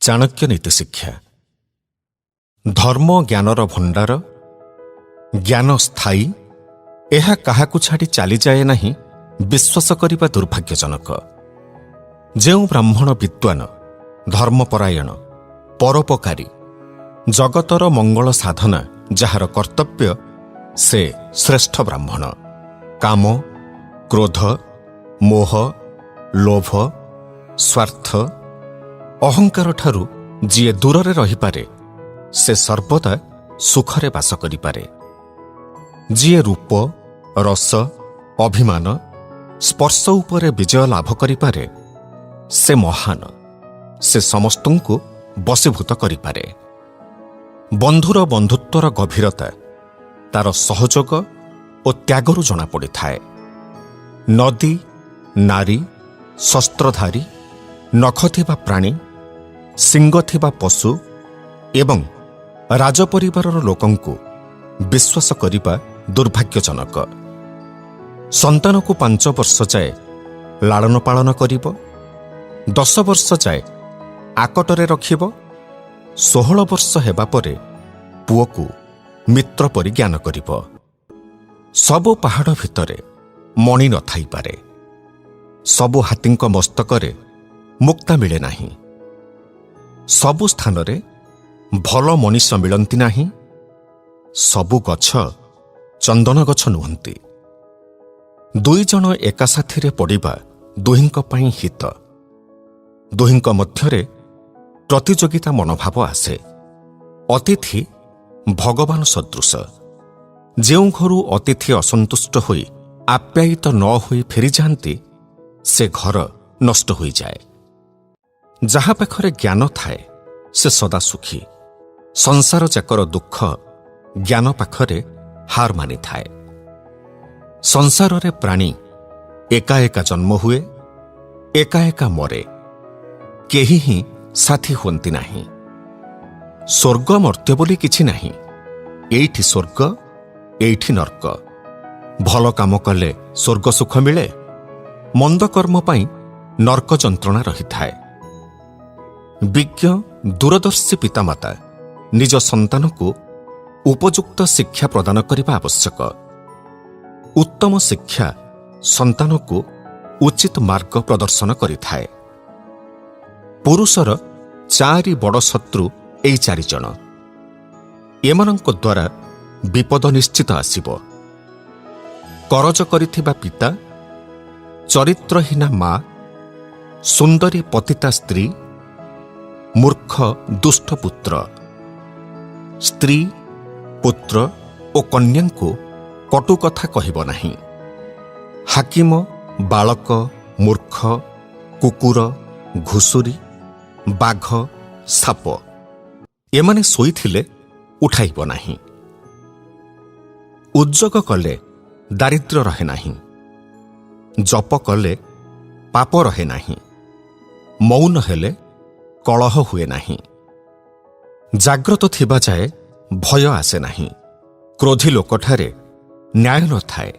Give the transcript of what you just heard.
ଚାଣକ୍ୟ ନୀତିଶିକ୍ଷା। ଧର୍ମ ଜ୍ଞାନର ଭଣ୍ଡାର, ଜ୍ଞାନ ସ୍ଥାୟୀ, ଏହା କାହାକୁ ଛାଡ଼ି ଚାଲିଯାଏ ନାହିଁ, ବିଶ୍ୱାସ କରିବା ଦୁର୍ଭାଗ୍ୟଜନକ। ଯେଉଁ ବ୍ରାହ୍ମଣ ବିଦ୍ୱାନ, ଧର୍ମପରାୟଣ, ପରୋପକାରୀ, ଜଗତର ମଙ୍ଗଳ ସାଧନା ଯାହାର କର୍ତ୍ତବ୍ୟ, ସେ ଶ୍ରେଷ୍ଠ ବ୍ରାହ୍ମଣ। କାମ, କ୍ରୋଧ, ମୋହ, ଲୋଭ, ସ୍ୱାର୍ଥ, ଅହଙ୍କାରଠାରୁ ଯିଏ ଦୂରରେ ରହିପାରେ, ସେ ସର୍ବଦା ସୁଖରେ ବାସ କରିପାରେ। ଯିଏ ରୂପ, ରସ, ଅଭିମାନ, ସ୍ପର୍ଶ ଉପରେ ବିଜୟ ଲାଭ କରିପାରେ, ସେ ମହାନ। ସେ ସମସ୍ତଙ୍କୁ ବଶୀଭୂତ କରିପାରେ। ବନ୍ଧୁର ବନ୍ଧୁତ୍ୱର ଗଭୀରତା ତାର ସହଯୋଗ ଓ ତ୍ୟାଗରୁ ଜଣାପଡ଼ିଥାଏ। ନଦୀ, ନାରୀ, ଶସ୍ତ୍ରଧାରୀ, ନଖ ଥିବା ପ୍ରାଣୀ, ଶିଙ୍ଗ ଥିବା ପଶୁ ଏବଂ ରାଜପରିବାରର ଲୋକଙ୍କୁ ବିଶ୍ୱାସ କରିବା ଦୁର୍ଭାଗ୍ୟଜନକ। ସନ୍ତାନକୁ 5 ବର୍ଷ ଯାଏ ଲାଳନ ପାଳନ କରିବ, 10 ବର୍ଷ ଯାଏ ଆକଟରେ ରଖିବ, 16 ବର୍ଷ ହେବା ପରେ ପୁଅକୁ ମିତ୍ର ପରି ଜ୍ଞାନ କରିବ। ସବୁ ପାହାଡ଼ ଭିତରେ ମଣି ନଥାଇପାରେ, ସବୁ ହାତୀଙ୍କ ମସ୍ତକରେ ମୁକ୍ତା ମିଳେ ନାହିଁ, ସବୁ ସ୍ଥାନରେ ଭଲ ମଣିଷ ମିଳନ୍ତି ନାହିଁ, ସବୁ ଗଛ ଚନ୍ଦନ ଗଛ ନୁହନ୍ତି। 2 ଜଣ ଏକା ସାଥିରେ ପଡ଼ିବା ଦୁହିଁଙ୍କ ପାଇଁ ହିତ। ଦୁହିଁଙ୍କ ମଧ୍ୟରେ ପ୍ରତିଯୋଗିତା ମନୋଭାବ ଆସେ। ଅତିଥି ଭଗବାନ ସଦୃଶ। ଯେଉଁ ଘରୁ ଅତିଥି ଅସନ୍ତୁଷ୍ଟ ହୋଇ ଆପ୍ୟାୟିତ ନ ହୋଇ ଫେରିଯାଆନ୍ତି, ସେ ଘର ନଷ୍ଟ ହୋଇଯାଏ। ଯାହା ପାଖରେ ଜ୍ଞାନ ଥାଏ, ସେ ସଦା ସୁଖୀ। ସଂସାର ଯାକର ଦୁଃଖ ଜ୍ଞାନ ପାଖରେ ହାର ମାନିଥାଏ। ସଂସାରରେ ପ୍ରାଣୀ ଏକା ଏକା ଜନ୍ମ ହୁଏ, ଏକା ଏକା ମରେ, କେହି ହିଁ ସାଥୀ ହୁଅନ୍ତି ନାହିଁ। ସ୍ୱର୍ଗ ମର୍ତ୍ତ୍ୟ ବୋଲି କିଛି ନାହିଁ। ଏଇଠି ସ୍ୱର୍ଗ, ଏଇଠି ନର୍କ। ଭଲ କାମ କଲେ ସ୍ୱର୍ଗ ସୁଖ ମିଳେ, ମନ୍ଦ କର୍ମ ପାଇଁ ନର୍କ ଯନ୍ତ୍ରଣା ରହିଥାଏ। ବିଜ୍ଞ ଦୂରଦର୍ଶୀ ପିତାମାତା ନିଜ ସନ୍ତାନକୁ ଉପଯୁକ୍ତ ଶିକ୍ଷା ପ୍ରଦାନ କରିବା ଆବଶ୍ୟକ। ଉତ୍ତମ ଶିକ୍ଷା ସନ୍ତାନକୁ ଉଚିତ ମାର୍ଗ ପ୍ରଦର୍ଶନ କରିଥାଏ। ପୁରୁଷର 4 ବଡ଼ ଶତ୍ରୁ ଏହି 4 ଜଣ। ଏମାନଙ୍କ ଦ୍ୱାରା ବିପଦ ନିଶ୍ଚିତ ଆସିବ। କରଜ କରିଥିବା ପିତା, ଚରିତ୍ରହୀନା ମା, ସୁନ୍ଦରୀ ପତିତା ସ୍ତ୍ରୀ, ମୂର୍ଖ ଦୁଷ୍ଟ ପୁତ୍ର। ସ୍ତ୍ରୀ, ପୁତ୍ର ଓ କନ୍ୟାଙ୍କୁ କଟୁ କଥା କହିବ ନାହିଁ। ହାକିମ, ବାଳକ, ମୂର୍ଖ, କୁକୁର, ଘୁଷୁରୀ, ବାଘ, ସାପ, ଏମାନେ ଶୋଇଥିଲେ ଉଠାଇବ ନାହିଁ। ଉଦ୍ଯୋଗ କଲେ ଦାରିଦ୍ର୍ୟ ରହେ ନାହିଁ। ଜପ କଲେ ପାପ ରହେ ନାହିଁ। ମୌନ ହେଲେ କଳହ ହୁଏ ନାହିଁ। ଜାଗ୍ରତ ଥିବା ଯାଏ ଭୟ ଆସେ ନାହିଁ। କ୍ରୋଧୀ ଲୋକଠାରେ ନ୍ୟାୟ ନଥାଏ।